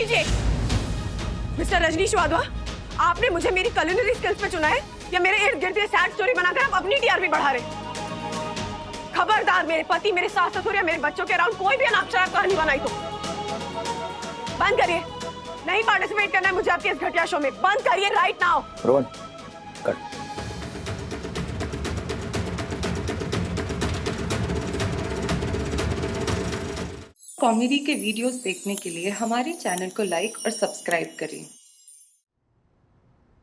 कीजिए। मिस्टर रजनीश वाधवा, आपने मुझे मेरी कुलिनरी स्किल्स पे चुना है या मेरे इर्द गिर्द ये सैड स्टोरी बनाकर आप अपनी टीआरपी बढ़ा रहे? खबरदार मेरे पति, मेरे सास ससुर या मेरे बच्चों के अराउंड कोई भी अनापशराब कहानी बनाई तो बंद करिए। नहीं पार्टिसिपेट करना है मुझे आपके इस घटिया शो में। बंद करिए right now. Rohan, cut. Comedy के वीडियोस देखने के लिए हमारे चैनल को लाइक और सब्सक्राइब करें।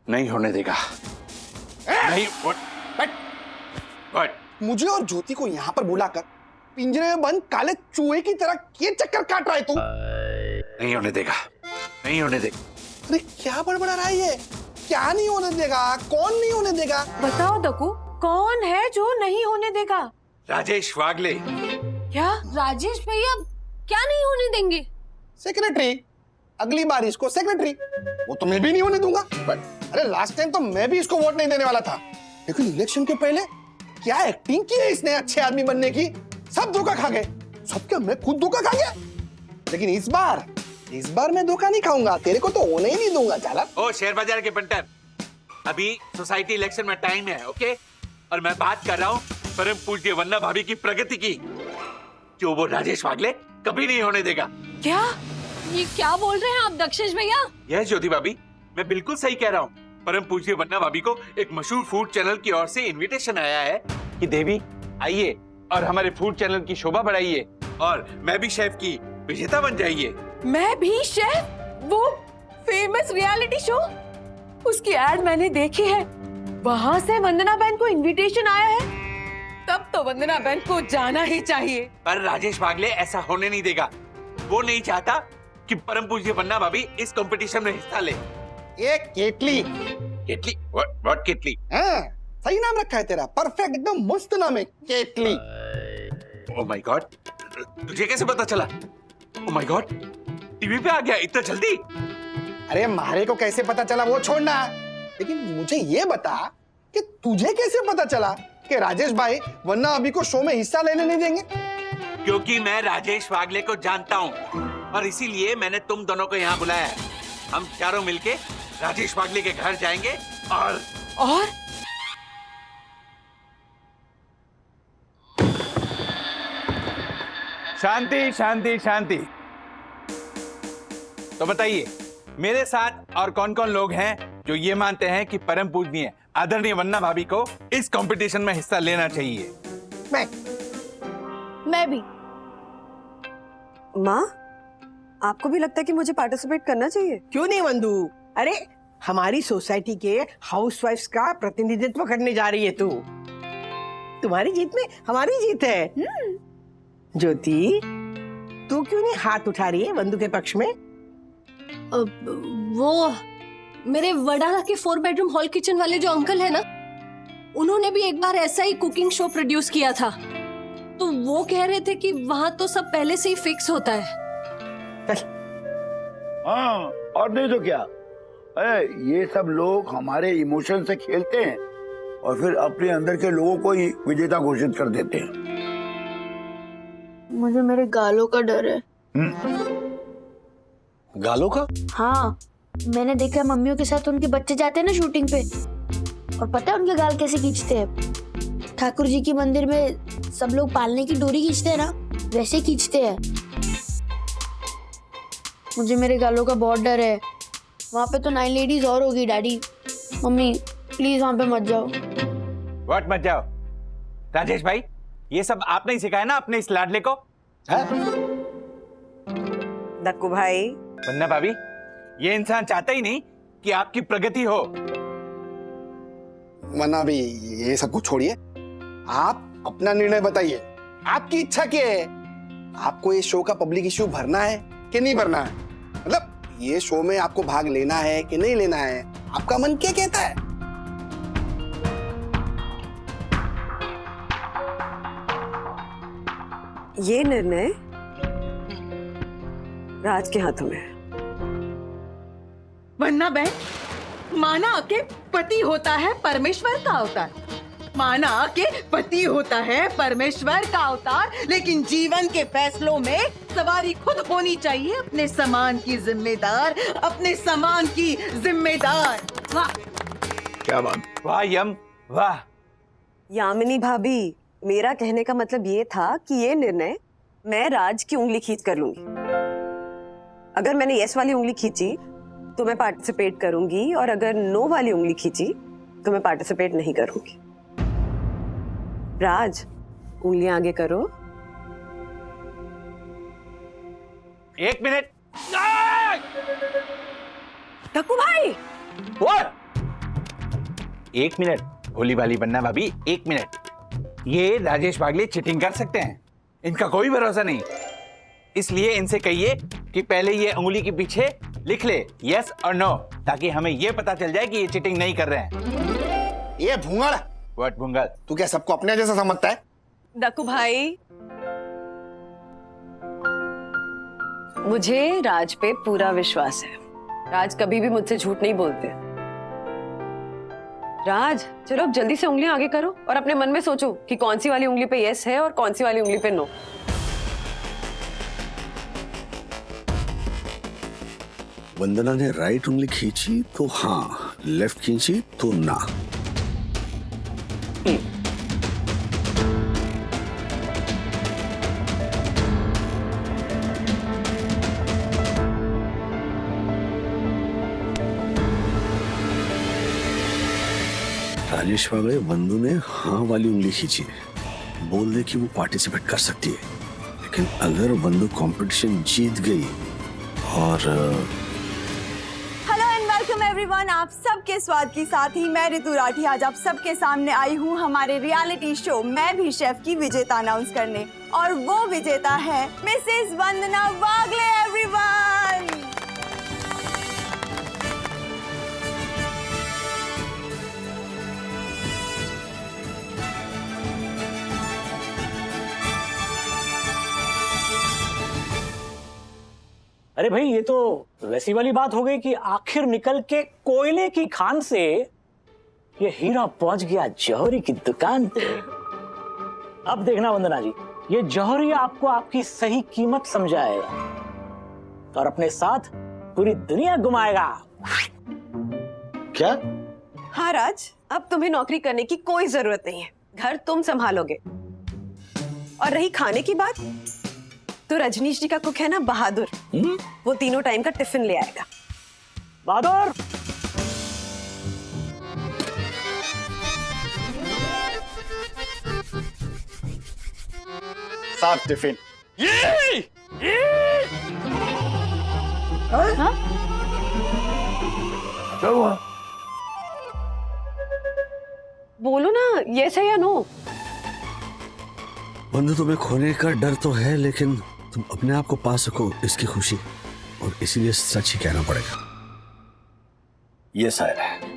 नहीं होने देगा। नहीं। What? मुझे और ज्योति को यहाँ पर बुलाकर पिंजरे में बंद काले चूहे की तरह ये चक्कर काट रहा है तू? नहीं होने देगा, नहीं होने देगा। अरे क्या बड़बड़ा रहा है ये? क्या नहीं होने देगा? कौन नहीं होने देगा? बताओ दकू, कौन है जो नहीं होने देगा? राजेश वागले। क्या? राजेश भैया क्या नहीं होने देंगे? सेक्रेटरी, अगली बार इसको सेक्रेटरी। वो तो मैं भी नहीं होने दूंगा। अरे लास्ट टाइम तो मैं भी इसको वोट नहीं देने वाला था, लेकिन इलेक्शन के पहले क्या एक्टिंग की है इसने अच्छे आदमी बनने की। सब धोखा खा गए। सब क्या मैं खुद धोखा खा गया? लेकिन इस बार मैं धोखा नहीं खाऊंगा। तेरे को तो होने ही नहीं दूंगा। चला ओ शेयर बाजार के पंटर, अभी सोसाइटी इलेक्शन में टाइम है, ओके? और मैं बात कर रहा हूँ परम पूज्य वन्ना भाभी की प्रगति की, जो वो राजेश वागले कभी नहीं होने देगा। क्या? ये क्या बोल रहे हैं आप दक्षेश भैया? यह ज्योति भाभी, मैं बिल्कुल सही कह रहा हूँ। परम पूज्य वन्ना भाभी को एक मशहूर फूड चैनल की ओर से इनविटेशन आया है कि देवी आइए और हमारे फूड चैनल की शोभा बढ़ाइए और मैं भी शेफ की विजेता बन जाइए। मैं भी शेफ? वो फेमस रियलिटी शो, उसकी एड मैंने देखी है। वहाँ से वंदना बहन को इनविटेशन आया है, तब तो वंदना बहन को जाना ही चाहिए। पर राजेश वागले ऐसा होने नहीं देगा। वो नहीं चाहता कि परम पूज्य वन्ना भाभी इस कंपटीशन में हिस्सा ले। ये केटली। केटली? व्हाट केटली? हाँ, सही नाम रखा है तेरा। परफेक्ट, एकदम मस्त नाम है, केटली। ओह माय गॉड, तुझे कैसे पता चला? ओह माय गॉड, टीवी पे आ गया इतना जल्दी? अरे मारे को कैसे पता चला वो छोड़ना, लेकिन मुझे ये बता कि तुझे कैसे पता चला कि राजेश भाई वन्ना अभी को शो में हिस्सा लेने नहीं देंगे? क्योंकि मैं राजेश वागले को जानता हूँ और इसीलिए मैंने तुम दोनों को यहाँ बुलाया है। हम चारों मिलके राजेश वागले के घर जाएंगे और शांति शांति शांति। तो बताइए, मेरे साथ और कौन कौन लोग हैं जो ये मानते हैं कि परम पूजनीय आदरणीय वन्ना भाभी को इस कंपटीशन में हिस्सा लेना चाहिए? मैं भी। माँ, आपको भी लगता है कि मुझे पार्टिसिपेट करना चाहिए? क्यों नहीं वंदू? अरे हमारी सोसाइटी के हाउसवाइफ्स का प्रतिनिधित्व करने जा रही है तू। तुम्हारी जीत में हमारी जीत है। ज्योति, तू क्यों नहीं हाथ उठा रही है वंदू के पक्ष में? वो मेरे वडाला के 4 बेडरूम हॉल किचन वाले जो अंकल है ना, उन्होंने भी एक बार ऐसा ही कुकिंग शो प्रोड्यूस किया था। तो वो कह रहे थे कि वहाँ तो सब पहले से ही फिक्स होता है। हाँ, और नहीं तो क्या। ये सब लोग हमारे इमोशन से खेलते हैं और फिर अपने अंदर के लोगों को ही विजेता घोषित कर देते हैं। मुझे मेरे गालों का डर है। गालों का? हाँ, मैंने देखा मम्मियों के साथ उनके बच्चे जाते हैं ना शूटिंग पे, और पता है उनके गाल कैसे खींचते हैं? ठाकुर जी की मंदिर में सब लोग पालने की डोरी खींचते हैं ना, वैसे खींचते हैं। मुझे मेरे गालों का बहुत डर है। वहाँ पे तो 9 लेडीज और होगी डैडी। मम्मी प्लीज वहाँ पे मत जाओ। व्हाट मत जाओ? राजेश भाई, ये सब आपने ही सिखाया ना अपने इस लाडले को? दक्कू भाई, वन्ना भाभी, ये इंसान चाहता ही नहीं कि आपकी प्रगति हो। वन्ना भी ये सब कुछ छोड़िए, आप अपना निर्णय बताइए। आपकी इच्छा क्या है? आपको ये शो का पब्लिक इश्यू भरना है कि नहीं भरना है? मतलब ये शो में आपको भाग लेना है कि नहीं लेना है? आपका मन क्या कहता है? ये निर्णय राज के हाथों में है। वन्ना बहन, माना के पति होता है परमेश्वर का अवतार, माना कि पति होता है परमेश्वर का अवतार, लेकिन जीवन के फैसलों में सवारी खुद होनी चाहिए। अपने सामान की जिम्मेदार, अपने सामान की जिम्मेदार। वाह, क्या बात। वाह यम, वाह। यामिनी भाभी, मेरा कहने का मतलब ये था कि ये निर्णय मैं राज की उंगली खींच कर लूंगी। अगर मैंने यस वाली उंगली खींची तो मैं पार्टिसिपेट करूंगी, और अगर नो वाली उंगली खींची तो मैं पार्टिसिपेट नहीं करूंगी। राज, उंगलियां आगे करो। 1 मिनट। टक्कू भाई, What? 1 मिनट, भोली भाली बनना भाभी, 1 मिनट। ये राजेश बागले चीटिंग कर सकते हैं, इनका कोई भरोसा नहीं। इसलिए इनसे कहिए कि पहले ये उंगली के पीछे लिख ले यस और नो, ताकि हमें ये पता चल जाए कि ये चीटिंग नहीं कर रहे हैं। ये भूंगड़, व्हाट भुंगल? तू क्या सबको अपने जैसा समझता है? डक्कू भाई, मुझे राज पे पूरा विश्वास है। राज कभी भी मुझसे झूठ नहीं बोलते। राज, चलो अब जल्दी से उंगलियां आगे करो और अपने मन में सोचो कि कौन सी वाली उंगली पे यस है और कौन सी वाली उंगली पे नो। वंदना ने राइट उंगली खींची तो हाँ, लेफ्ट खींची तो ना। राजेश वाले बंधु ने हाँ वाली उंगली खींची, बोल दे कि वो पार्टिसिपेट कर सकती है। लेकिन अगर बंधु कंपटीशन जीत गई और हेलो एंड वेलकम एवरीवन, आप सबके स्वाद की साथ ही मैं ऋतु राठी आज आप सबके सामने आई हूँ हमारे रियलिटी शो मैं भी शेफ की विजेता अनाउंस करने, और वो विजेता है मिसेस वंदना वागले। एवरीवन, अरे भाई, ये तो वैसी वाली बात हो गई कि आखिर निकल के कोयले की खान से ये हीरा पहुंच गया जौहरी की दुकान पे। अब देखना वंदना जी, ये जौहरी आपको आपकी सही कीमत समझाएगा और अपने साथ पूरी दुनिया घुमाएगा। क्या? हाँ राज, अब तुम्हें नौकरी करने की कोई जरूरत नहीं है, घर तुम संभालोगे। और रही खाने की बात, तो रजनीश जी का कुक है ना बहादुर, वो तीनों टाइम का टिफिन ले आएगा। बहादुर, साफ टिफिन। क्या हुआ? बोलो ना यस है या नो। बंधु, तुम्हें खोने का डर तो है, लेकिन तुम अपने आप को पा सको इसकी खुशी, और इसीलिए सच ही कहना पड़ेगा। ये सर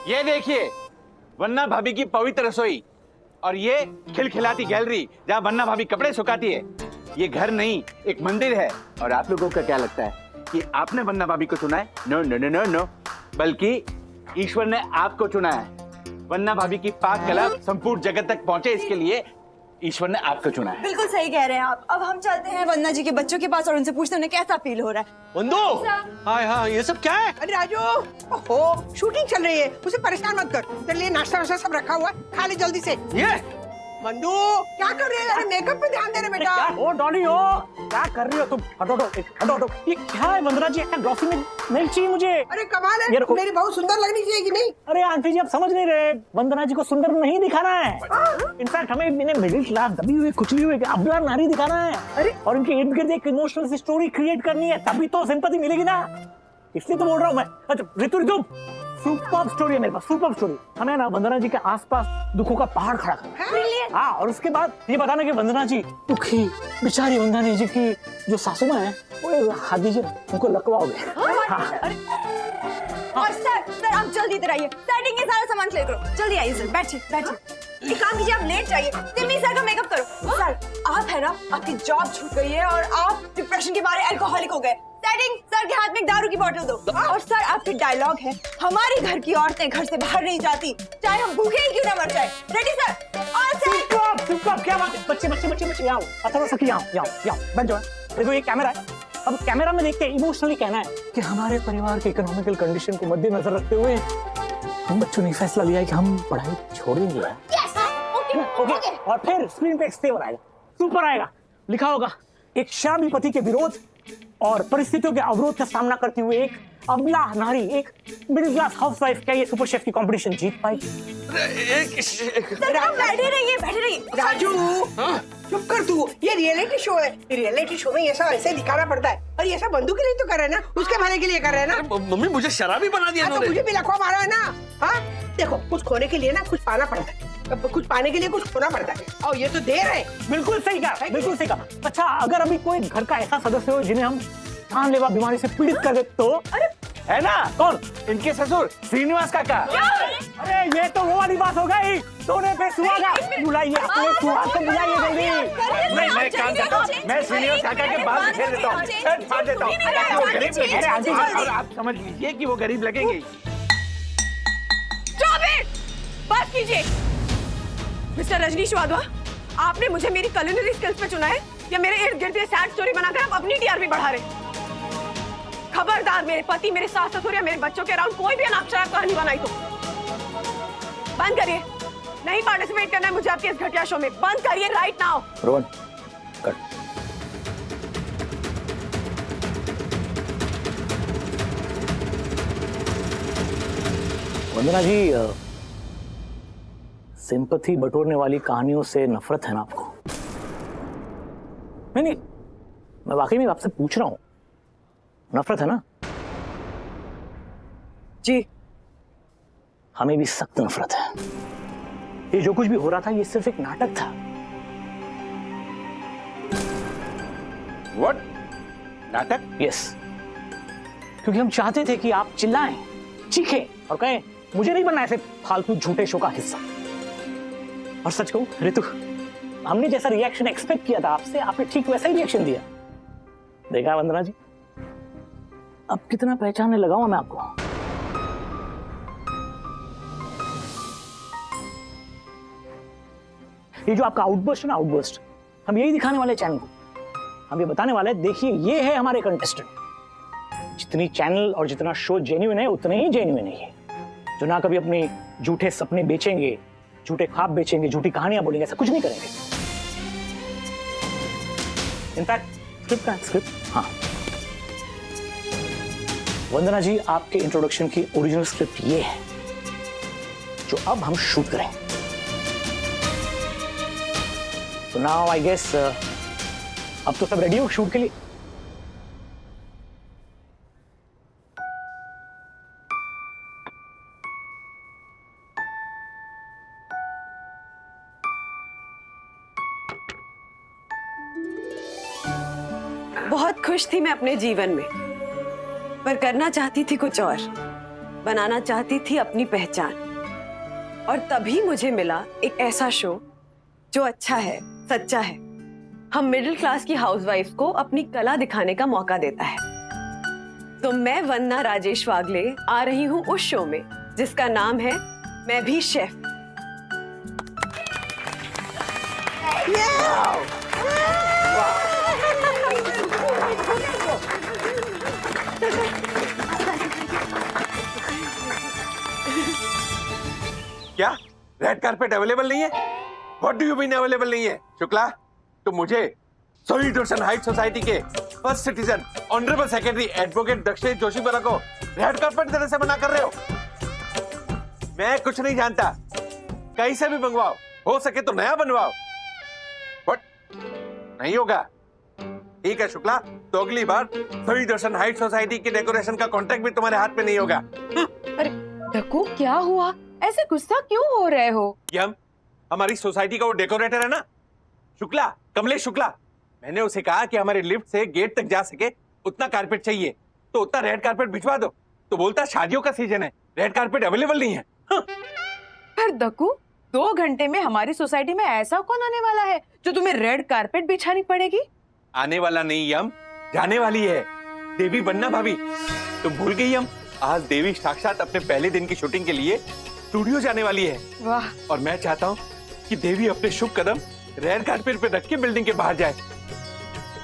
ये देखिए, वन्ना भाभी की पवित्र रसोई, और ये खिलखिलाती गैलरी जहाँ वन्ना भाभी कपड़े सुखाती है। ये घर नहीं, एक मंदिर है। और आप लोगों का क्या लगता है कि आपने वन्ना भाभी को चुना है? No no no no no, बल्कि ईश्वर ने आपको चुना है। वन्ना भाभी की पाक कला संपूर्ण जगत तक पहुंचे, इसके लिए ईश्वर ने आपको चुना है। बिल्कुल सही कह रहे हैं आप। अब हम चलते हैं वंदना जी के बच्चों के पास और उनसे पूछते हैं उन्हें कैसा फील हो रहा है। बंधु, हाय हाँ, ये सब क्या है? अरे राजू, ओहो, शूटिंग चल रही है, उसे परेशान मत कर। तेरे लिए नाश्ता वाश्ता सब रखा हुआ है, खा ले जल्दी से। ये मंदू क्या कर रही है? अरे मेकअप पे ध्यान दे रहे बेटा। क्या ओ डॉली हो, क्या कर रही हो तुम? हटो हटो हटो। ये क्या है वंदना जी? ऐसा ग्लॉसी में नहीं चाहिए मुझे। अरे कमाल ये है, रखो। मेरी बहुत सुंदर लगनी चाहिए कि नहीं? अरे आंटी जी आप समझ नहीं रहे, वंदना जी को सुंदर नहीं दिखाना है। इनफैक्ट हमें इन्हें मिडिल क्लास दबी हुई कुचली हुई अबला नारी दिखाना है। अरे और इनके इर्द गिर्द एक इमोशनल स्टोरी क्रिएट करनी है, तभी तो सिंपैथी मिलेगी ना। इसलिए तो बोल रहा हूँ मैं। अच्छा ऋतु सुपर स्टोरी है मेरे पास, सुपर स्टोरी। हमें ना वंदना जी के आसपास दुखों का पहाड़ खड़ा करना। हाँ, और उसके बाद ये बताना कि वंदना जी दुखी बेचारी वंदना जी की जो सासू माँ है वो हाथ दीजिए, उनको लकवा हो गया। और सर आप जल्दी इधर आइए, सेटिंग के सारा सामान क्लियर करो। जल्दी आइए सर, बैठिए बैठिए। एक काम कीजिए, आप लेट जाइए, सिमी सर का मेकअप करो। सर आप है ना, आपकी जॉब छूट गई है और आप डिप्रेशन के बारे अल्कोहलिक हो गए। सेटिंग सर के हाथ में एक दारू की बोतल दो। और सर आपके डायलॉग है, हमारी घर की औरतें घर से बाहर नहीं जाती, चाहे हम भूखे ही क्यों ना मर जाए। Ready sir? और सर क्या बात है? बच्चे बच्चे बच्चे बच्चे आओ, अथर्व सखी आओ बैठ जाओ। देखो ये कैमरा है, अब कैमरा में देख के इमोशनली कहना है कि हमारे परिवार के इकोनॉमिकल कंडीशन को मद्देनजर रखते हुए हम बच्चों ने फैसला लिया है कि हम पढ़ाई छोड़ेंगे। ओके। और फिर स्क्रीन पे एक स्टेवर आएगा, सुपर आएगा, लिखा होगा एक शामी पति के विरोध और परिस्थितियों के अवरोध का सामना करती हुए एक अबला नारी, एक मिडिल क्लास हाउसवाइफ क्या ये सुपर शेफ की कंपटीशन जीत पाएगी? सर आप बैठे रहिए। राजू चुप कर तू, ये रियलिटी शो है, रियलिटी शो में ऐसा ऐसे दिखाना पड़ता है। और ये सब बंधु के लिए तो कर रहे हैं ना, उसके भले के लिए कर रहे हैं ना। मम्मी मुझे शराबी बना दिया तो मुझे भी लखवा मारा है ना। हाँ देखो, कुछ खोने के लिए ना कुछ पाना पड़ता है, कुछ पाने के लिए कुछ खोना पड़ता है, और ये तो दे रहे। बिल्कुल सही कहा, बिल्कुल सही कहा। अच्छा अगर अभी कोई घर का ऐसा सदस्य हो जिन्हें हम जानलेवा बीमारी से पीड़ित कर दे तो? है ना? कौन? इनके ससुर श्रीनिवास काका। अरे ये तो वो वाली बात हो गई, सोने पे सुहागा। बुलाइए अपने सुहाग को, बुलाइए जल्दी। नहीं मैं काम करता हूँ, मैं श्रीनिवास काका के बाल बिखेर देता हूँ, फाड़ देता हूँ। वो गरीब लगेंगे और आप समझ लीजिए कि वो गरीब लगेंगे। बस कीजिए मिस्टर रजनीश वाधवा, आपने मुझे मेरी कुलिनरी स्किल्स पे चुना है या मेरे इर्द गिर्द ये सैड स्टोरी बनाकर आप अपनी टीआरपी बढ़ा रहे? खबरदार मेरे पति, मेरे सास ससुर या मेरे बच्चों के अराउंड कोई भी अनापशनाप कहानी बनाई तो बंद करिए। नहीं पार्टिसिपेट करना है मुझे आपके इस घटिया शो में, बंद करिए राइट नाउ। रोहन कट। वंदना जी सिंपैथी बटोरने वाली कहानियों से नफरत है ना आपको? नहीं मैं वाकई में आपसे पूछ रहा हूं, नफरत है ना? जी हमें भी सख्त नफरत है। ये जो कुछ भी हो रहा था ये सिर्फ एक नाटक था। What? नाटक? यस, क्योंकि हम चाहते थे कि आप चिल्लाएं, चीखें और कहें मुझे नहीं बनना ऐसे फालतू झूठे शो का हिस्सा। और सच कहूं ऋतु, हमने जैसा रिएक्शन एक्सपेक्ट किया था आपसे, आपने ठीक वैसा ही रिएक्शन दिया। देखा वंदना जी, अब कितना पहचानने लगा हूं मैं आपको। ये जो आपका आउटबर्स्ट है ना, आउटबर्स्ट, हम यही दिखाने वाले चैनल को। हम ये बताने वाले हैं, देखिए ये है हमारे कंटेस्टेंट। जितनी चैनल और जितना शो जेन्युइन है उतने ही जेन्युइन है ये, जो ना कभी अपने झूठे सपने बेचेंगे, झूठे ख्वाब बेचेंगे, झूठी कहानियां बोलेंगे, ऐसा कुछ नहीं करेंगे। इनफैक्ट स्क्रिप्ट का स्क्रिप्ट, हाँ वंदना जी आपके इंट्रोडक्शन की ओरिजिनल स्क्रिप्ट ये है जो अब हम शूट करें। So now I guess अब तो सब रेडी हो शूट के लिए? बहुत खुश थी मैं अपने जीवन में, पर करना चाहती थी कुछ और, बनाना चाहती थी अपनी पहचान। और तभी मुझे मिला एक ऐसा शो जो अच्छा है, सच्चा है, हम मिडिल क्लास की हाउसवाइफ को अपनी कला दिखाने का मौका देता है। तो मैं वंदना राजेश वागले आ रही हूं उस शो में जिसका नाम है मैं भी शेफ। क्या रेड कारपेट अवेलेबल नहीं है? What do you mean available नहीं है? शुक्ला, तुम मुझे शहीद रोशन हाइट सोसाइटी के first citizen honourable secretary advocate दक्षिण जोशी बरा को रेड कार्पेट देने से मना कर रहे हो? मैं कुछ नहीं जानता, कहीं से भी मंगवाओ, हो सके तो नया बनवाओ। बट नहीं होगा। ठीक है शुक्ला, तो अगली बार शहीद रोशन हाइट सोसाइटी के डेकोरेशन का कॉन्ट्रैक्ट भी तुम्हारे हाथ में नहीं होगा। अरे ढक्कू, क्या हुआ? ऐसे गुस्सा क्यों हो रहे हो? यम, हमारी सोसाइटी का वो डेकोरेटर है ना, शुक्ला, कमलेश शुक्ला, मैंने उसे कहा कि हमारे लिफ्ट से गेट तक जा सके उतना कारपेट चाहिए, तो उतना रेड कारपेट भिजवा दो। तो बोलता शादियों का सीजन है, रेड कारपेट अवेलेबल नहीं है। पर दक्कू, 2 घंटे में हमारी सोसाइटी में ऐसा कौन आने वाला है जो तुम्हें रेड कारपेट बिछानी पड़ेगी? आने वाला नहीं यम, जाने वाली है देवी बन्ना भाभी। तुम भूल गई यम, आज देवी साक्षात अपने पहले दिन की शूटिंग के लिए स्टूडियो जाने वाली है। वाह। और मैं चाहता हूँ कि देवी अपने शुभ कदम रेड कारपेट पे रख के बिल्डिंग के बाहर जाए।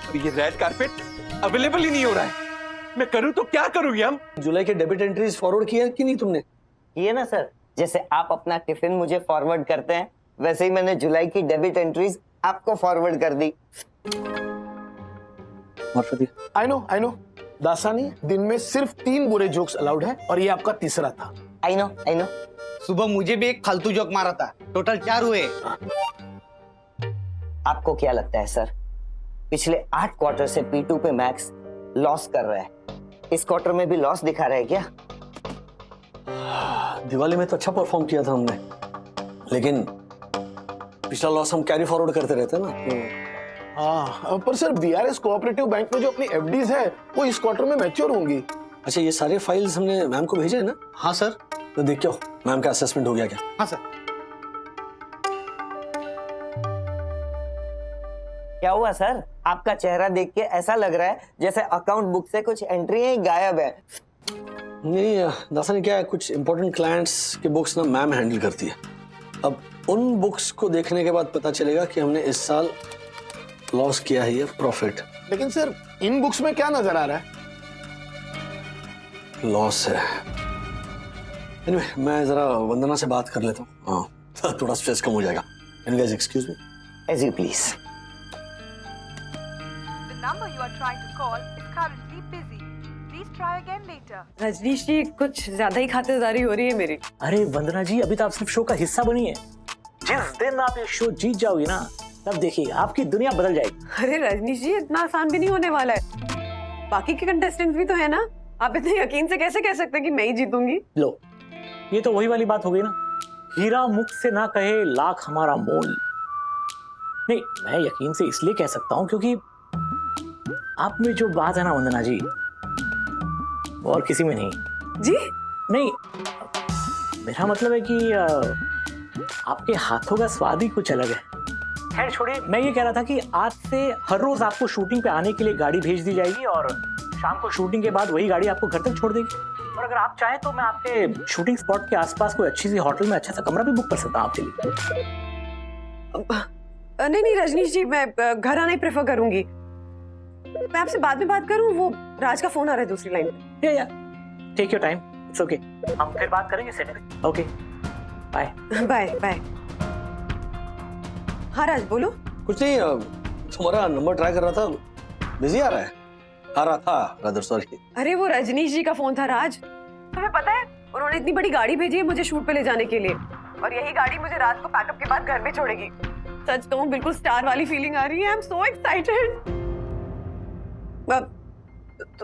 और ये रेड कारपेट अवेलेबल ही नहीं हो रहा है, मैं करूँ तो क्या करूँ यम? जुलाई के डेबिट एंट्रीज फॉरवर्ड किया कि नहीं तुमने? ये ना सर, जैसे आप अपना टिफिन मुझे फॉरवर्ड करते हैं, वैसे ही मैंने जुलाई की डेबिट एंट्रीज आपको फॉरवर्ड कर दी। आई नो दासानी, दिन में सिर्फ 3 बुरे जोक्स अलाउड है और ये आपका तीसरा था। I know. सुबह मुझे भी एक फालतू जोक मारा था, टोटल 4 हुए। आपको क्या लगता है सर, पिछले 8 क्वार्टर से P2 पे मैक्स लॉस कर रहा है, इस क्वार्टर में भी लॉस दिखा रहा है क्या? दिवाली में तो अच्छा परफॉर्म किया था हमने, लेकिन पिछला लॉस हम कैरी फॉरवर्ड करते रहते हैं ना। हाँ, पर सर BRS कोऑपरेटिव बैंक में जो अपनी FDs है वो इस क्वार्टर में मैच्योर होंगी। अच्छा, ये सारे फाइल्स हमने मैम को भेजे है ना? हाँ सर। तो देख के आओ मैम का असेसमेंट हो गया क्या। हाँ सर। क्या हुआ सर, आपका चेहरा देख के ऐसा लग रहा है जैसे अकाउंट बुक से कुछ एंट्री ही गायब है। नहीं दासा ने क्या है, कुछ इंपॉर्टेंट क्लाइंट्स के बुक्स ना मैम हैंडल करती है। अब उन बुक्स को देखने के बाद पता चलेगा कि हमने इस साल लॉस किया है या प्रॉफिट। लेकिन सर इन बुक्स में क्या नजर आ रहा है? लॉस है। Anyway, मैं जरा वंदना से बात कर लेता हूँ। हाँ, थोड़ा स्ट्रेस कम हो जाएगा। Can you guys excuse me? As you please. The number you are trying to call is currently busy. Please try again later. Rajneesh जी, कुछ ज्यादा ही खातिरदारी हो रही है मेरी। अरे वंदना जी, अभी तो आप सिर्फ शो का हिस्सा बनी है। जिस दिन आप ये शो जीत जाओगी ना, तब देखिए आपकी दुनिया बदल जाएगी। अरे रजनीश जी, इतना आसान भी नहीं होने वाला है। बाकी के कंटेस्टेंट्स भी तो है ना, आप इतने यकीन से कैसे कह सकते हैं कि मैं ही जीतूंगी? लो, ये तो वही वाली बात हो गई ना, हीरा मुख से ना कहे लाख हमारा मोल। नहीं, मैं यकीन से इसलिए कह सकता हूं क्योंकि आप में जो बात है ना वंदना जी, वो और किसी में नहीं। जी नहीं, मेरा मतलब है कि आपके हाथों का स्वाद ही कुछ अलग है। खैर छोड़िए, मैं ये कह रहा था कि आज से हर रोज आपको शूटिंग पे आने के लिए गाड़ी भेज दी जाएगी और शाम को शूटिंग के बाद वही गाड़ी आपको घर तक छोड़ देगी। और अगर आप चाहें तो मैं आपके शूटिंग स्पॉट के आसपास कोई अच्छी सी होटल में अच्छा सा कमरा भी बुक कर सकता हूं आपके लिए। नहीं रजनीश जी, मैं घर आना ही प्रेफर करूंगी। मैं आपसे बाद में बात करूं, वो राज का फोन आ रहा है दूसरी लाइन पे। या take your time, it's okay, हम फिर बात करेंगे सेट पे। Okay, bye bye. हाँ राज, बोलो। कुछ नहीं, तुम्हारा नंबर ट्राई कर रहा था, बिजी आ रहा था रादर सॉरी। अरे वो रजनीश जी का फोन था राज। तुम्हें पता है, उन्होंने इतनी बड़ी गाड़ी भेजी है मुझे शूट पे ले जाने के लिए, और यही गाड़ी मुझे रात को पैकअप के बाद घर में छोड़ेगी। सच कहूं, बिल्कुल स्टार वाली फीलिंग आ रही है। I am so excited.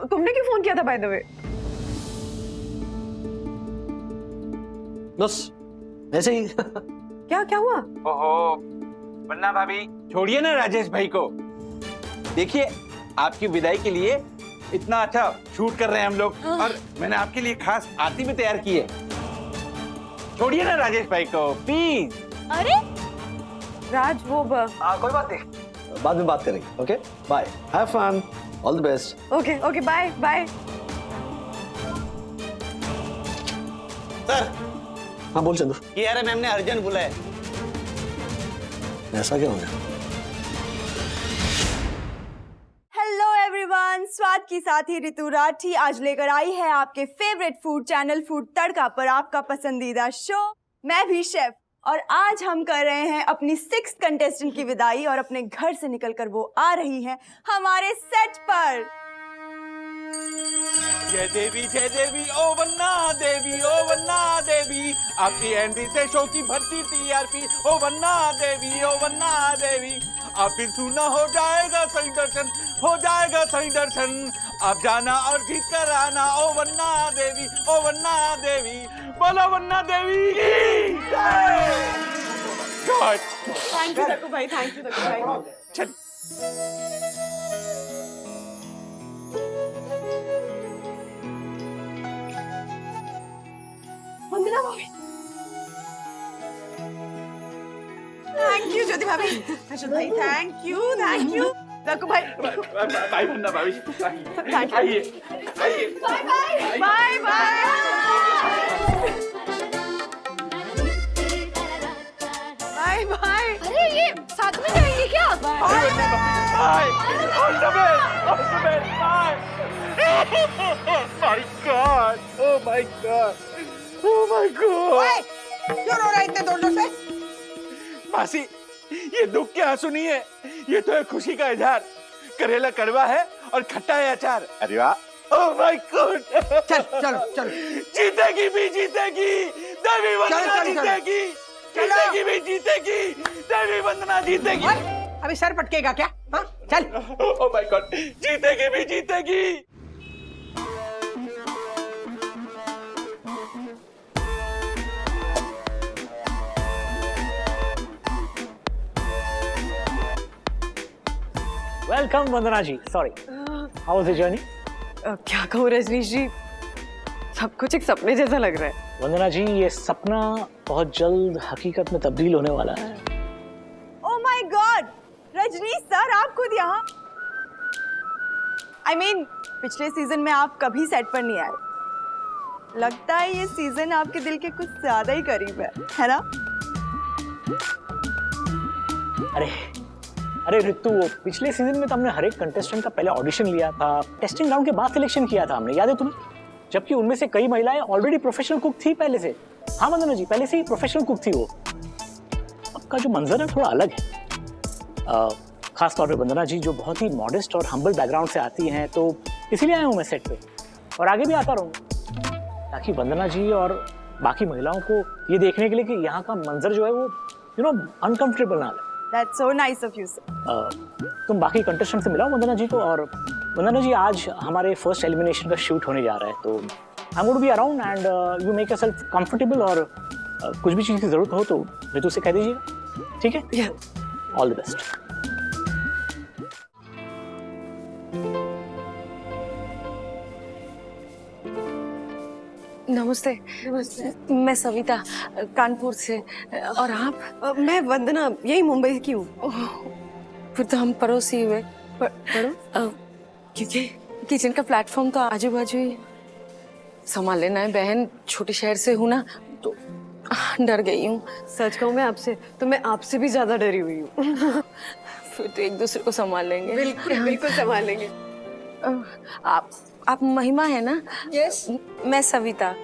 तुमने क्यों फोन किया था बाय द वे? बस ऐसे ही। क्या हुआ? ओहो बन्ना भाभी, छोड़िए ना राजेश भाई को। देखिए, आपकी विदाई के लिए इतना अच्छा शूट कर रहे हैं हम लोग, और मैंने आपके लिए खास आरती भी तैयार की है। छोड़िए ना राजेश भाई को प्लीज। अरे राज, वो कोई बात नहीं, बाद में बात करेंगे। Okay, bye, have fun, all the best. Okay, bye. Sir, हाँ बोल चंदू। ये अरे मैम ने अर्जेंट बुलाया। ऐसा क्या हो गया? हेलो एवरीवन, स्वाद की साथी ऋतु राठी आज लेकर आई है आपके फेवरेट फूड चैनल फूड तड़का पर आपका पसंदीदा शो मैं भी शेफ। और आज हम कर रहे हैं अपनी 6th कंटेस्टेंट की विदाई और अपने घर से निकलकर वो आ रही है हमारे सेट पर। जय देवी ओ वन्ना देवी आपकी एंट्री से शो की भर्ती टीआरपी ओ वन्ना देवी आप फिर सुना हो जाएगा सही दर्शन आप जाना और जीत कर आना ओ वन्ना देवी बोलो वन्ना देवी की जय। गॉड थैंक यू दक्कू भाई, थैंक यू दक्कू भाई। चल वंदना भाभी, थैंक यू ज्योति भाभी, अशोक भाई थैंक यू दक्कू भाई, बाय वन्ना भाभी, थैंक यू, आइए बाय बाय। Bye bye. अरे ये साथ में जाएंगे क्या? Bye all the best bye. Oh my god क्यों रो रहा है इतने जोर से? मासी, ये दुख के आंसू नहीं है, ये तो है खुशी का इजहार। करेला कड़वा है और खट्टा है अचार। अरे वाह, ओह माय गॉड। चलो जीतेगी देवी वंदना जीतेगी देवी वंदना जीतेगी। अभी सर पटकेगा क्या? हाँ चल। ओह माय गॉड, जीतेगी। Welcome Vandana ji. Sorry, how was the journey? क्या कहूँ रजनीश जी, सब कुछ एक सपने जैसा लग रहा है। वंदना जी, ये सपना बहुत जल्द हकीकत में तब्दील होने वाला है। Oh my god, Rajneesh sir आप खुद यहाँ? I mean, पिछले सीजन में आप कभी सेट पर नहीं आए। लगता है ये सीजन आपके दिल के कुछ ज्यादा ही करीब है ना? अरे ऋतु, पिछले सीजन में तो हमने हर एक कंटेस्टेंट का पहले ऑडिशन लिया था, टेस्टिंग राउंड के बाद सिलेक्शन किया था हमने, याद है तुम्हें? जबकि उनमें से कई महिलाएं ऑलरेडी प्रोफेशनल कुक थी पहले से। हाँ वंदना जी, पहले से ही प्रोफेशनल कुक थी वो। अब का जो मंजर है थोड़ा अलग है। खास तौर पे वंदना जी जो बहुत ही मॉडेस्ट और हम्बल बैकग्राउंड से आती हैं, तो इसीलिए आया हूँ मैं सेट पे और आगे भी आता रहूँगा, ताकि वंदना जी और बाकी महिलाओं को ये देखने के लिए कि यहाँ का मंजर जो है वो अनकंफर्टेबल ना लगे। That's so nice of you, sir. तुम बाकी कंटेस्टेंट से मिलाओ वंदना जी को। और वंदना जी, आज हमारे फर्स्ट एलिमिनेशन का शूट होने जा रहा है, तो I am going to be around and you make yourself comfortable. और कुछ भी चीज़ की जरूरत हो तो ऋतु से कह दीजिएगा, ठीक है? All the best. नमस्ते। मैं सविता, कानपुर से। और आप? मैं वंदना, यही मुंबई की हूँ। फिर तो हम पड़ोसी हुए। क्योंकि किचन का प्लेटफॉर्म तो आजू बाजू ही संभाल लेना है। बहन, छोटे शहर से हूँ ना, तो डर गई हूँ। सच कहूँ मैं आपसे, तो मैं आपसे भी ज्यादा डरी हुई हूँ। फिर तो एक दूसरे को संभाल लेंगे। बिल्कुल संभाल लेंगे। आप महिमा है ना? यस। मैं सविता,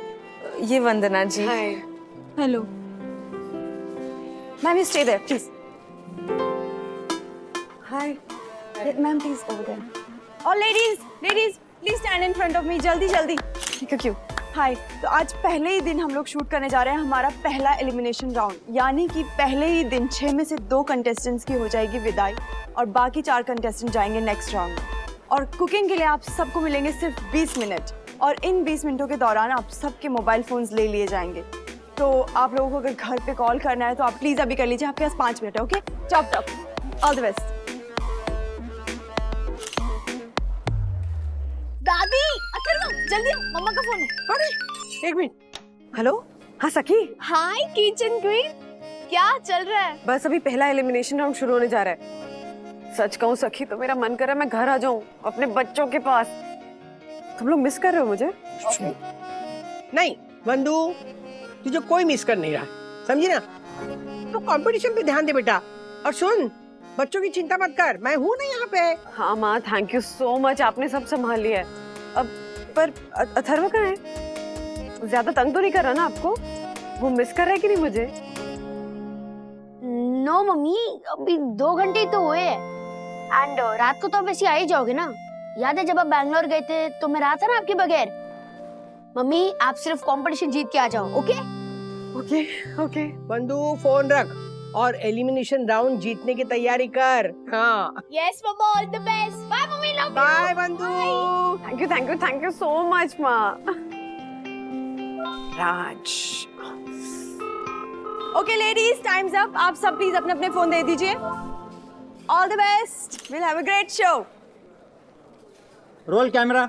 ये वंदना जी। हाय। Hello. Ma'am, you stay there, please. Hi. Ma'am, please over there. Oh, ladies, please stand in front of me. जल्दी. क्यों? हाय। तो आज पहले ही दिन हम लोग शूट करने जा रहे हैं हमारा पहला एलिमिनेशन राउंड, यानी कि पहले ही दिन 6 में से 2 कंटेस्टेंट्स की हो जाएगी विदाई और बाकी 4 कंटेस्टेंट जाएंगे नेक्स्ट राउंड में। और कुकिंग के लिए आप सबको मिलेंगे सिर्फ 20 मिनट और इन 20 मिनटों के दौरान आप सबके मोबाइल फोन्स ले लिए जाएंगे। तो आप लोगों को अगर घर पे कॉल करना है तो आप प्लीज अभी कर लीजिए, आपके पास 5 मिनट है। Okay, chop. All the best. दादी, अथर्व, जल्दी आओ, मम्मा का फोन है। अरे एक मिनट। हेलो, हाँ सखी। हाय किचन क्वीन, क्या चल रहा है? बस अभी पहला एलिमिनेशन राउंड शुरू होने जा रहा है। सच कहूँ सखी, तो मेरा मन कर रहा है मैं घर आ जाऊं अपने बच्चों के पास। तुम लोग मिस कर रहे हो मुझे? नहीं बंधु, तुझे कोई मिस कर नहीं रहा, समझी ना? तो कंपटीशन पे ध्यान दे बेटा। और सुन, बच्चों की चिंता मत कर, मैं हूँ ना यहाँ पे। हाँ माँ, थैंक यू सो मच, आपने सब संभाल लिया है। अब पर अथर्व कहाँ है? ज्यादा तंग तो नहीं कर रहा ना आपको? वो मिस कर रहा है कि नहीं मुझे? नो मम्मी, अभी 2 घंटे ही तो हुए हैं। एंड रात को तो आप वैसे आ ही जाओगे ना। याद है जब आप बैंगलोर गए थे तो मैं रहा था ना आपके बगैर। मम्मी आप सिर्फ कंपटीशन जीत के आ जाओ, ओके? ओके ओके बंधु, फोन रख और एलिमिनेशन राउंड जीतने की तैयारी कर। हाँ yes mamma, all the best. Bye mummy, love you. Bye बंधु। थैंक यू सो मच माँ। Raj, okay ladies, time's up. आप सब प्लीज अपने अपने फोन दे दीजिए। All the best, will have a great show. Roll camera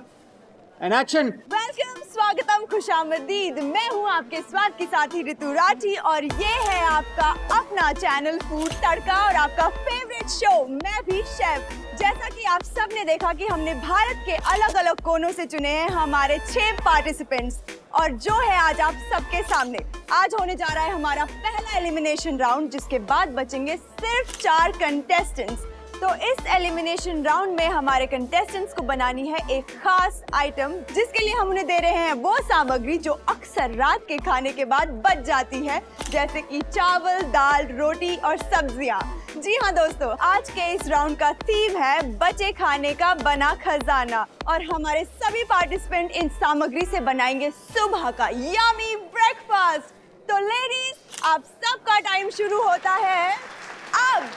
and action. Welcome, स्वागतम, खुशामदीद। मैं हूँ आपके स्वाद की साथी ऋतु राठी और ये है आपका अपना चैनल फूड तड़का और आपका फेवरेट शो मैं भी शेफ। जैसा कि आप सब ने देखा कि हमने भारत के अलग अलग कोनों से चुने हैं हमारे 6 पार्टिसिपेंट्स और जो है आज आप सबके सामने। आज होने जा रहा है हमारा पहला एलिमिनेशन राउंड, जिसके बाद बचेंगे सिर्फ 4 कंटेस्टेंट्स। तो इस एलिमिनेशन राउंड में हमारे कंटेस्टेंट्स को बनानी है एक खास आइटम, जिसके लिए हम उन्हें दे रहे हैं वो सामग्री जो अक्सर रात के खाने के बाद बच जाती है, जैसे कि चावल, दाल, रोटी और सब्जियां। जी हाँ दोस्तों, आज के इस राउंड का थीम है बचे खाने का बना खजाना और हमारे सभी पार्टिसिपेंट इन सामग्री से बनाएंगे सुबह का यमी ब्रेकफास्ट। तो लेडीज, आप सबका टाइम शुरू होता है अब।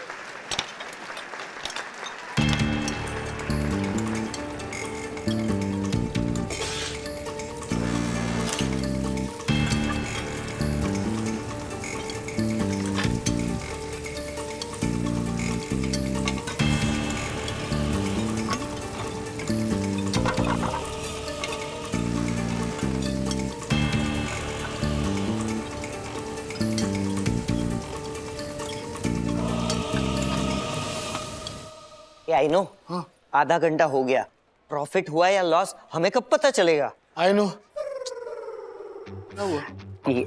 आई नो, आधा घंटा हो गया। प्रॉफिट हुआ या लॉस हमें कब पता चलेगा? I know. ये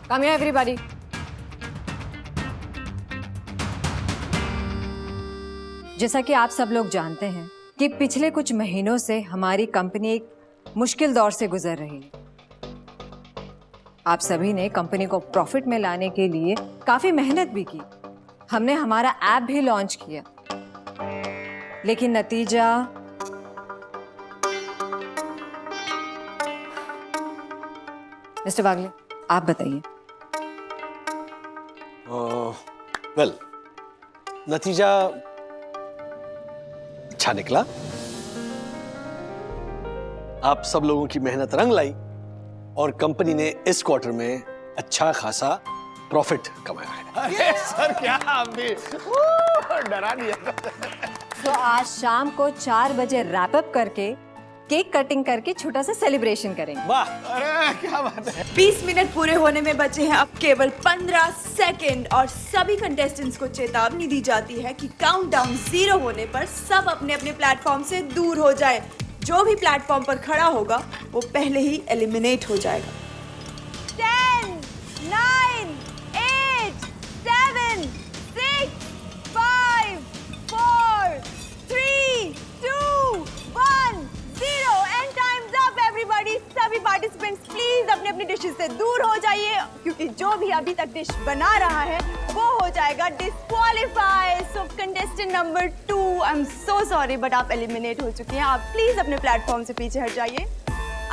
Come here everybody. जैसा कि आप सब लोग जानते हैं कि पिछले कुछ महीनों से हमारी कंपनी एक मुश्किल दौर से गुजर रही है। आप सभी ने कंपनी को प्रॉफिट में लाने के लिए काफी मेहनत भी की। हमने हमारा ऐप भी लॉन्च किया, लेकिन नतीजा मिस्टर बागले, आप बताइए। वेल, नतीजा अच्छा निकला। आप सब लोगों की मेहनत रंग लाई और कंपनी ने इस क्वार्टर में अच्छा खासा प्रॉफिट कमाया है। अरे सर, क्या आप भी डरा दिया। तो आज शाम को 4 बजे रैप अप करके केक कटिंग करके छोटा सा सेलिब्रेशन करेंगे। वाह, अरे क्या बात है। 20 मिनट पूरे होने में बचे हैं अब केवल 15 सेकंड और सभी कंटेस्टेंट्स को चेतावनी दी जाती है कि काउंटडाउन 0 होने पर सब अपने अपने प्लेटफॉर्म से दूर हो जाए। जो भी प्लेटफॉर्म पर खड़ा होगा वो पहले ही एलिमिनेट हो जाएगा। 10, 9, 8, 7, 6, 5, 4, 3, 2, 1, 0 एंड टाइम्स अप एवरीबॉडी। सभी पार्टिसिपेंट्स प्लीज अपने अपनी डिशेस से दूर हो जाइए, क्योंकि जो भी अभी तक डिश बना रहा है वो हो जाएगा disqualify. So contestant number 2, I am so sorry but आप एलिमिनेट हो चुके हैं। आप प्लीज अपने प्लेटफॉर्म से पीछे हट जाइए।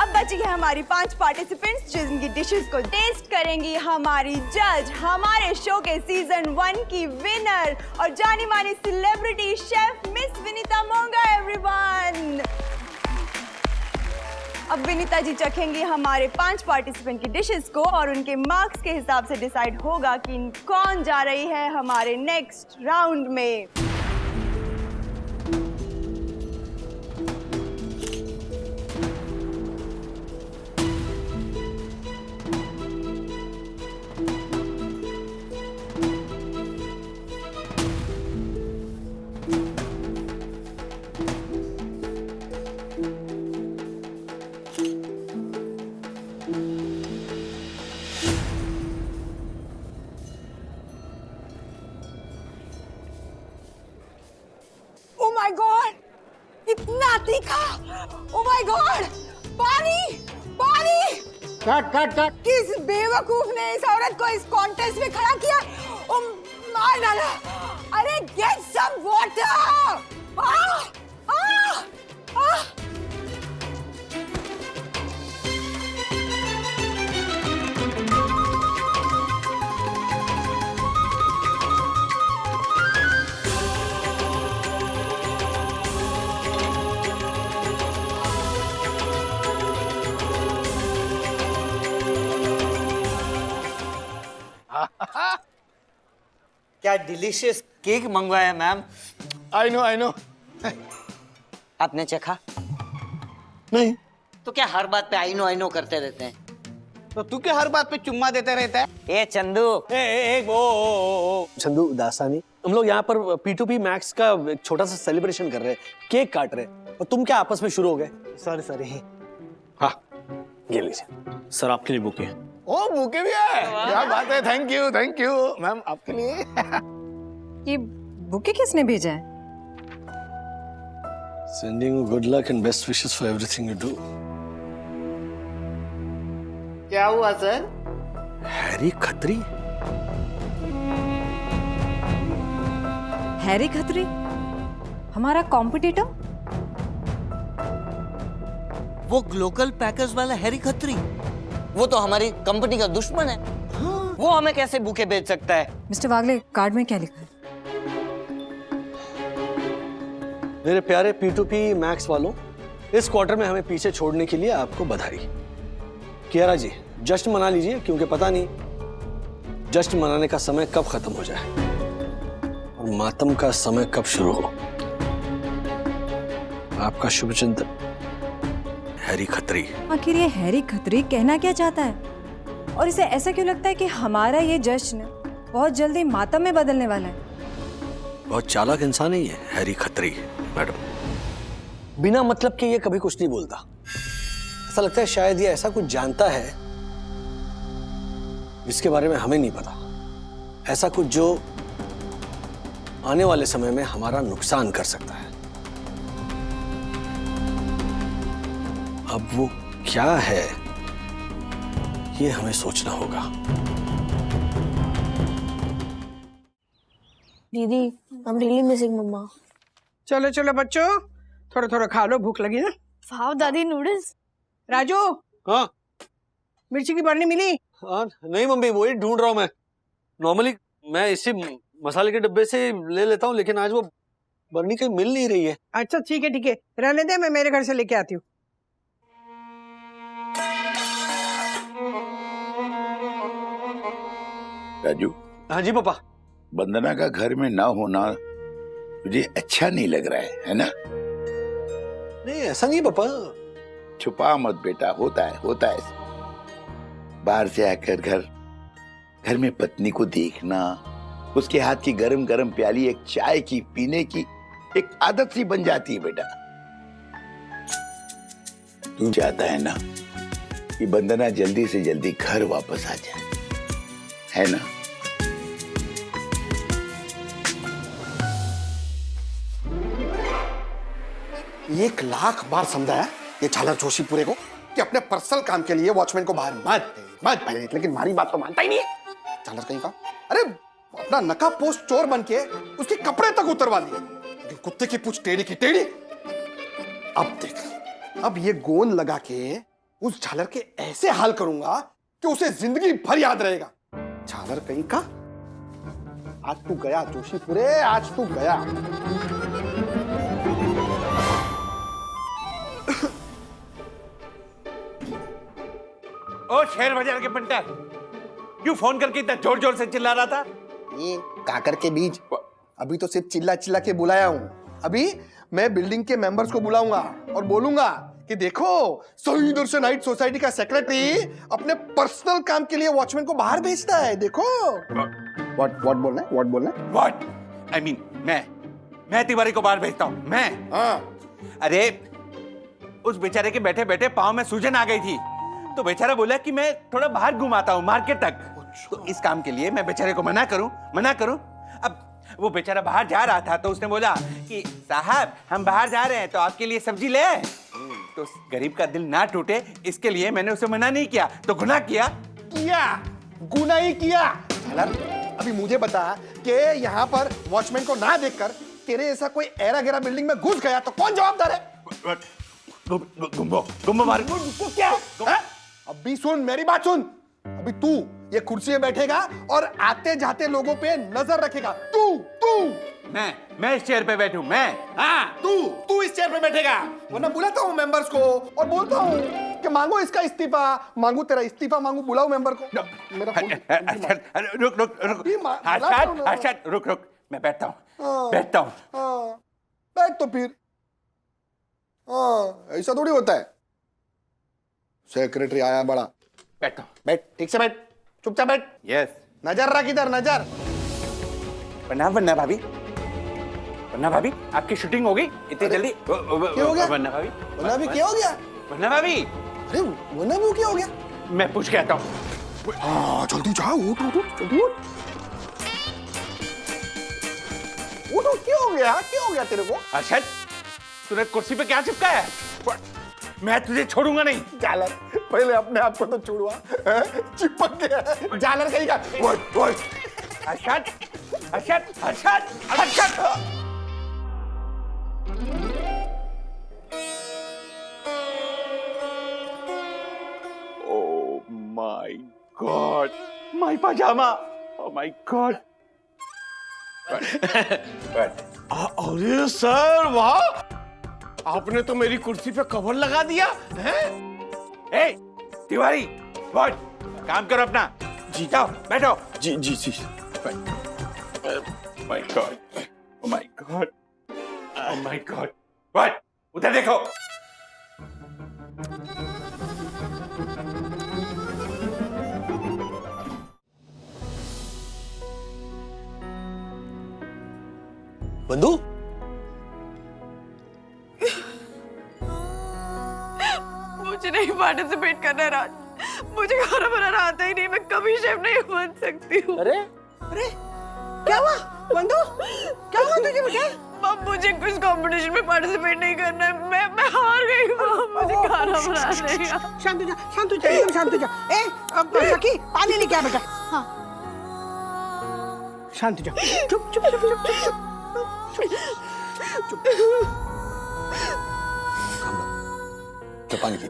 अब बची है हमारी 5 पार्टिसिपेंट्स जिनकी डिशेस को टेस्ट करेंगी हमारी जज, हमारे शो के सीजन 1 की विनर और जानी मानी सेलिब्रिटी शेफ मिस विनीता मोंगा। एवरीवन, अब विनीता जी चखेंगी हमारे 5 पार्टिसिपेंट की डिशेस को और उनके मार्क्स के हिसाब से डिसाइड होगा कि कौन जा रही है हमारे नेक्स्ट राउंड में। इतना तीखा, ओ माय गॉड, पानी पानी। Cut cut cut. किस बेवकूफ ने इस औरत को इस कॉन्टेस्ट में खड़ा किया, ओ मार डाला। अरे गेट सम वाटर। क्या डिलीशियस केक मंगवाया मैम। I know. आपने चखा? नहीं। तो क्या हर बात पे आई नो करते रहते हैं? तो तू क्या हर बात पे चुम्मा देते रहता है? ए चंदू, चंदू दासानी, हम लोग यहाँ पर P2P मैक्स का एक छोटा सा सेलिब्रेशन कर रहे हैं, केक काट रहे हैं, और तुम क्या आपस में शुरू हो गए? सॉरी। हाँ, ये लीजिए सर, आपके लिए बुके। ओ बुके भी है, क्या बात है। थैंक यू मैम, आपके लिए। ये बुके किसने भेजा है? Sending you good luck and best wishes for everything you do. क्या हुआ sir? Harry Khatri? Harry Khatri, हमारा कॉम्पिटिटर? वो ग्लोबल पैकेज वाला हैरी खत्री, वो तो हमारी कंपनी का दुश्मन है। हाँ। वो हमें कैसे बुके बेच सकता है? मिस्टर वागले, कार्ड में क्या लिखा है? मेरे प्यारे P2P मैक्स वालों, इस क्वार्टर में हमें पीछे छोड़ने के लिए आपको बधाई। कियारा जी, जश्न मना लीजिए, क्योंकि पता नहीं जश्न मनाने का समय कब खत्म हो जाए और मातम का समय कब शुरू हो। आपका शुभ चिंतन, हैरी खत्री। आखिर ये हैरी खत्री कहना क्या चाहता है, और इसे ऐसा क्यों लगता है कि हमारा ये जश्न बहुत जल्दी मातम में बदलने वाला है? बहुत चालाक इंसान है ये हैरी खत्री मैडम। बिना मतलब के ये कभी कुछ नहीं बोलता। ऐसा लगता है शायद ये ऐसा कुछ जानता है जिसके बारे में हमें नहीं पता, ऐसा कुछ जो आने वाले समय में हमारा नुकसान कर सकता है। अब वो क्या है, ये हमें सोचना होगा। दीदी, I'm really missing मम्मा। चलो बच्चों, थोड़ा खा लो, भूख लगी ना। वाह दादी, नूडल्स। राजू, हाँ मिर्ची की बर्नी मिली? हाँ नहीं मम्मी, वही ढूंढ रहा हूँ मैं। नॉर्मली मैं इसी मसाले के डब्बे से ले लेता हूँ, लेकिन आज वो बर्नी कहीं मिल नहीं रही है। अच्छा ठीक है, रहने दे, मैं मेरे घर से लेके आती हूँ। राजू। हाँ जी पापा। वंदना का घर में ना होना मुझे अच्छा नहीं लग रहा है ना? नहीं ऐसा नहीं पापा। छुपा मत बेटा, होता है। बाहर से आकर घर में पत्नी को देखना, उसके हाथ की गरम गरम प्याली एक चाय की पीने की एक आदत सी बन जाती है बेटा। तू चाहता है ना कि वंदना जल्दी से जल्दी घर वापस आ जाए, है ना? 1,00,000 बार समझाया ये झालर जोशीपुरे को कि अपने पर्सनल काम के लिए वॉचमैन को बाहर मत भेज, लेकिन हमारी बात तो मानता ही नहीं है झालर कहीं का। अरे अपना नकाब पोस्ट चोर बन के उसके कपड़े तक उतरवा दिए, लेकिन कुत्ते की पूछ टेढ़ी की टेढ़ी। अब देख, अब ये गोंद लगा के उस झालर के ऐसे हाल करूंगा कि उसे जिंदगी भर याद रहेगा। झालर कहीं का, आज तू गया जोशीपुरे, आज तू गया। ओ शेयर बाजार के पंटा, क्यों फोन करके इतना जोर जोर से चिल्ला रहा था? ये काकर के बीज, अभी तो सिर्फ चिल्ला चिल्ला के बुलाया हूं। अभी मैं बिल्डिंग के मेंबर्स को बुलाऊंगा और बोलूंगा कि देखो, सही दर्शन हाइट सोसाइटी का सेक्रेटरी अपने पर्सनल काम के लिए वॉचमैन को बाहर भेजता है। देखो व्हाट बोलना है? व्हाट आई मीन, मैं तिवारी को बाहर भेजता हूं, मैं? हाँ। अरे उस बेचारे के बैठे बैठे पांव में सूजन आ गई थी, तो बेचारा बोला कि मैं थोड़ा बाहर घुमाता हूँ मार्केट तक। तो इस काम के लिए मैं बेचारे को मना करूं? अब वो बेचारा बाहर जा रहा था तो उसने बोला कि साहब हम बाहर जा रहे हैं तो आपके लिए सब्जी ले आए। तो उस गरीब का दिल ना टूटे इसके लिए मैंने उसे मना नहीं किया, तो गुनाह किया। गुनाह ही किया। अभी मुझे बता कि यहाँ पर वॉचमैन को ना देखकर तेरे ऐसा कोई एरा गेरा बिल्डिंग में घुस गया तो कौन जवाबदार है? गुम्बो मार क्या? अभी सुन मेरी बात सुन। अभी तू ये कुर्सी में बैठेगा और आते जाते लोगों पे नजर रखेगा। तू मैं इस चेयर पे बैठूं, मैं। हाँ तू इस चेयर पे बैठेगा। वरना बुलाता हूँ मेंबर्स को और बोलता हूँ कि मांगो इसका इस्तीफा, मांगू तेरा इस्तीफा, मांगू बुलाओ मेंबर को। मेरा फोन रुक मैं बैठता हूँ। बैठ तो फिर। ऐसा थोड़ी होता है। सेक्रेटरी आया बड़ा। बैठता हूँ। बैठ, ठीक से बैठ, चुपचाप बैठ। यस। नजर रख इधर, नजर। वरना भाभी आपकी शूटिंग हो गई इतनी जल्दी? क्या हो गया? वरना भाभी क्या हो गया? वरना भाभी अरे वरना भी क्या हो गया? मैं पूछ के आता हूँ। जल्दी जाओ, उठ जल्दी उठ। क्या हो गया तेरे को? अरशद तूने कुर्सी पे क्या चिपका है? मैं तुझे छोड़ूंगा नहीं। जालर, पहले अपने आप को तो छुड़वा। चिपक गया जालर कहीं का। Arshad Oh my God, my pajama. Oh my God. अरे सर वाह, आपने तो मेरी कुर्सी पे कवर लगा दिया है। ए तिवारी, व्हाट? काम करो अपना। जी जाओ, बैठो। जी। My God. Oh my God. Oh my God. What? उधर देखो। बंधु, मुझे नहीं पार्टिसिपेट करना है राज। मुझे खाना बनाना आता ही नहीं, मैं कभी शेफ नहीं बन सकती हूँ। अरे क्या हुआ बंधु? क्या हुआ तुझे बेटा? मुझे कुछ कंपटीशन में पार्टिसिपेट नहीं करना है। मैं हार गई हूँ। मुझे खाना बनाना नहीं आता। शांत हो जा, एकदम शांत हो जा। अब सखी पानी लेके आ बेटा। हाँ शांत हो जा। चुप। पानी पी।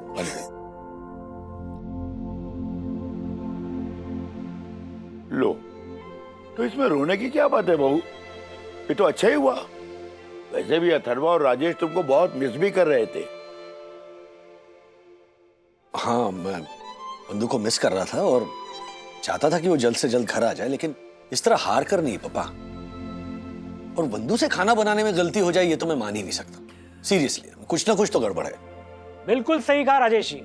लो, तो इसमें रोने की क्या बात है बहू? ये तो अच्छा ही हुआ। वैसे भी अथर्वा और राजेश तुमको बहुत मिस भी कर रहे थे। हाँ, मैं बंधु को मिस कर रहा था और चाहता था कि वो जल्द से जल्द घर आ जाए, लेकिन इस तरह हार कर नहीं पापा। और बंधु से खाना बनाने में गलती हो जाए ये तो मैं मान ही नहीं सकता। सीरियसली कुछ ना कुछ तो गड़बड़ है। बिल्कुल सही कहा राजेश जी,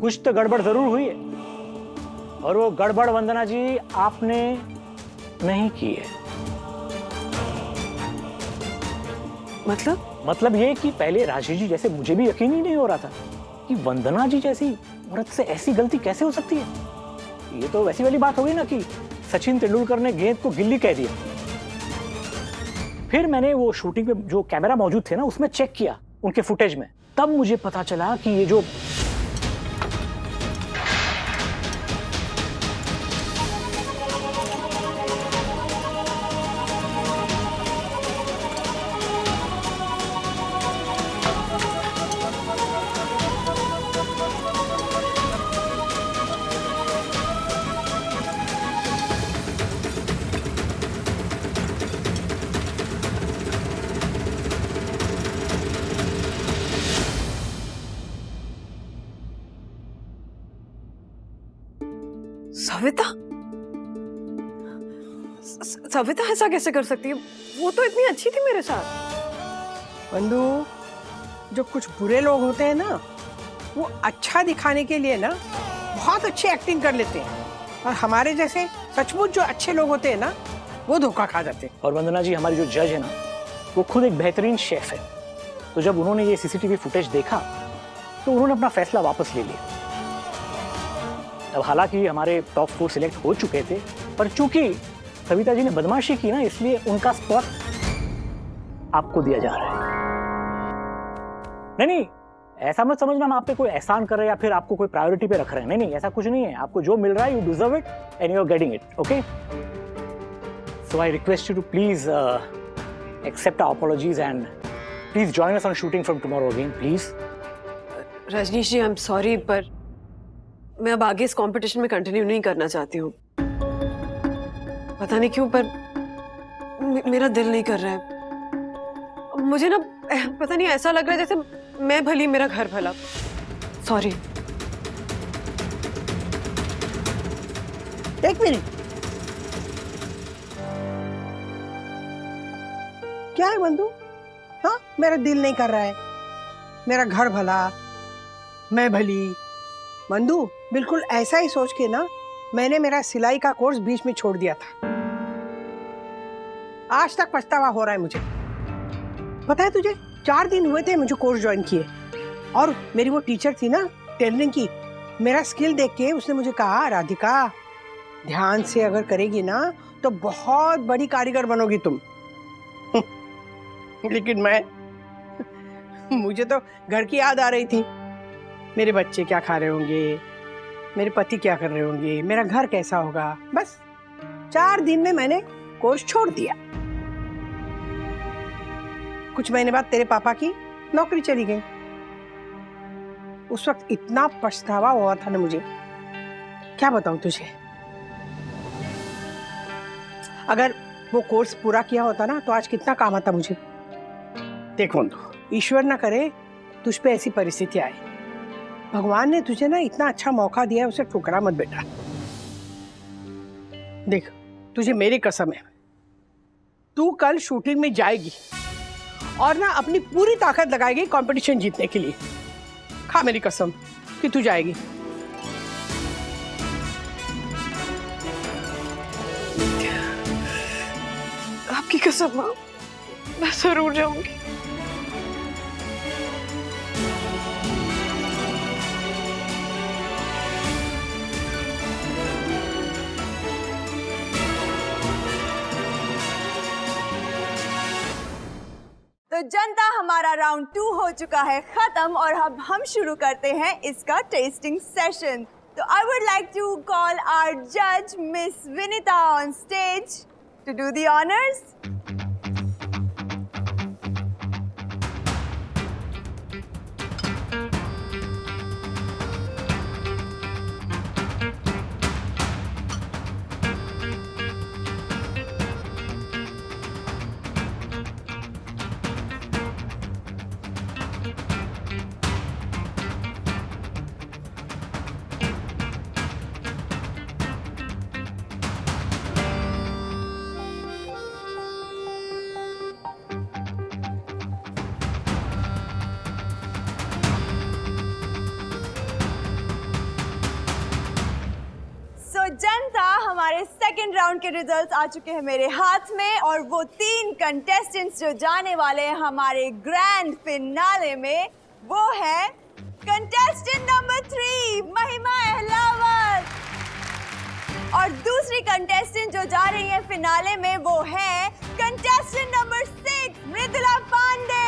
कुछ तो गड़बड़ जरूर हुई है, और वो गड़बड़ वंदना जी आपने नहीं की है। मतलब ये कि पहले राजेश जी जैसे मुझे भी यकीन ही नहीं हो रहा था कि वंदना जी जैसी औरत से ऐसी गलती कैसे हो सकती है। ये तो वैसी वाली बात हो गई ना कि सचिन तेंदुलकर ने गेंद को गिल्ली कह दिया। फिर मैंने वो शूटिंग पे जो कैमरा मौजूद थे ना उसमें चेक किया, उनके फुटेज में, तब मुझे पता चला कि ये जो सविता ऐसा कैसे कर सकती है? वो तो इतनी अच्छी थी मेरे साथ। बंधु, जो कुछ बुरे लोग होते हैं ना, वो अच्छा दिखाने के लिए ना बहुत अच्छी एक्टिंग कर लेते हैं, और हमारे जैसे सचमुच जो अच्छे लोग होते हैं ना, वो धोखा खा जाते हैं। और वंदना जी हमारी जो जज है ना, वो खुद एक बेहतरीन शेफ है। तो जब उन्होंने ये सीसीटीवी फुटेज देखा तो उन्होंने अपना फैसला वापस ले लिया। अब हालांकि हमारे टॉप 4 सिलेक्ट हो चुके थे, पर चूंकि सविता जी ने बदमाशी की ना, इसलिए उनका स्पॉट आपको दिया जा रहा है। नहीं नहीं, ऐसा मत समझना हम आप पे कोई एहसान कर रहे हैं या फिर आपको कोई प्रायोरिटी पे रख रहे हैं। नहीं नहीं, ऐसा कुछ नहीं है। आपको जो मिल रहा है, you deserve it and you are getting it. Okay, so I request you to please accept our apologies and please join us on shooting from tomorrow again please. Rajneesh ji, I am sorry, पर मैं अब आगे इस competition में continue नहीं करना चाहती हूँ। पता नहीं क्यों, पर मेरा दिल नहीं कर रहा है। मुझे ना पता नहीं, ऐसा लग रहा है जैसे मैं भली मेरा घर भला। सॉरी। एक मिनट, क्या है बंधु? हाँ, मेरा दिल नहीं कर रहा है, मेरा घर भला, मैं भली। बंधु, बिल्कुल ऐसा ही सोच के ना मैंने मेरा सिलाई का कोर्स बीच में छोड़ दिया था। आज तक पछतावा हो रहा है मुझे। पता है तुझे, 4 दिन हुए थे मुझे कोर्स ज्वाइन किए, और मेरी वो टीचर थी ना टेलरिंग की, मेरा स्किल देख के उसने मुझे कहा, राधिका ध्यान से अगर करेगी ना तो बहुत बड़ी कारीगर बनोगी तुम। लेकिन मुझे तो घर की याद आ रही थी। मेरे बच्चे क्या खा रहे होंगे, मेरे पति क्या कर रहे होंगे, मेरा घर कैसा होगा। बस 4 दिन में मैंने कोर्स छोड़ दिया। कुछ महीने बाद तेरे पापा की नौकरी चली गई। उस वक्त इतना पछतावा हुआ था ना मुझे, क्या बताऊं तुझे। अगर वो कोर्स पूरा किया होता ना तो आज कितना काम आता मुझे। देख बंधु, ईश्वर ना करे तुझ पे ऐसी परिस्थिति आए। भगवान ने तुझे ना इतना अच्छा मौका दिया है, उसे ठुकरा मत बेटा। देख, तुझे मेरी कसम है, तू कल शूटिंग में जाएगी और ना अपनी पूरी ताकत लगाएगी कंपटीशन जीतने के लिए। खा मेरी कसम कि तू जाएगी। आपकी कसम माँ, मैं जरूर जाऊंगी। तो जनता, हमारा राउंड 2 हो चुका है खत्म और अब हम शुरू करते हैं इसका टेस्टिंग सेशन। तो I would like to call our जज miss Vineeta on stage to do the honours. जनता, हमारे सेकंड राउंड के रिजल्ट्स आ चुके हैं मेरे हाथ में और वो 3 कंटेस्टेंट्स जो जाने वाले हैं हमारे ग्रैंड फिनाले में, वो है कंटेस्टेंट नंबर 3 महिमा अहलावत, और दूसरी कंटेस्टेंट जो जा रही है फिनाले में वो है contestant number 6 Mridula Pandey.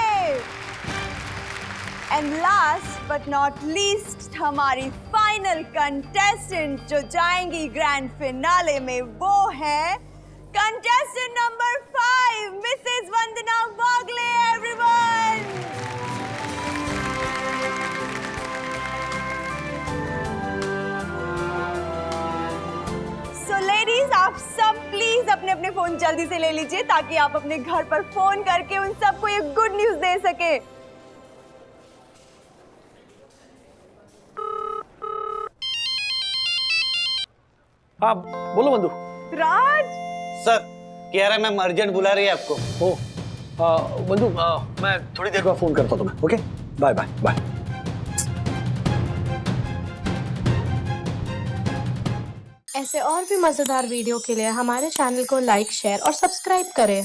And last but not least, हमारी फाइनल कंटेस्टेंट जो जाएंगी ग्रैंड फिनाले में वो है contestant number 5 Mrs Vandana Wagle. Everyone, so ladies, आप सब प्लीज अपने अपने फोन जल्दी से ले लीजिए ताकि आप अपने घर पर फोन करके उन सबको ये गुड न्यूज दे सके। हाँ बोलो बंधु। राज सर, कह रहा है मैम अर्जेंट बुला रही है आपको। ओ बंधु, मैं थोड़ी देर बाद फोन करता हूँ तुम्हें। Okay, bye bye bye. ऐसे और भी मजेदार वीडियो के लिए हमारे चैनल को लाइक, शेयर और सब्सक्राइब करें।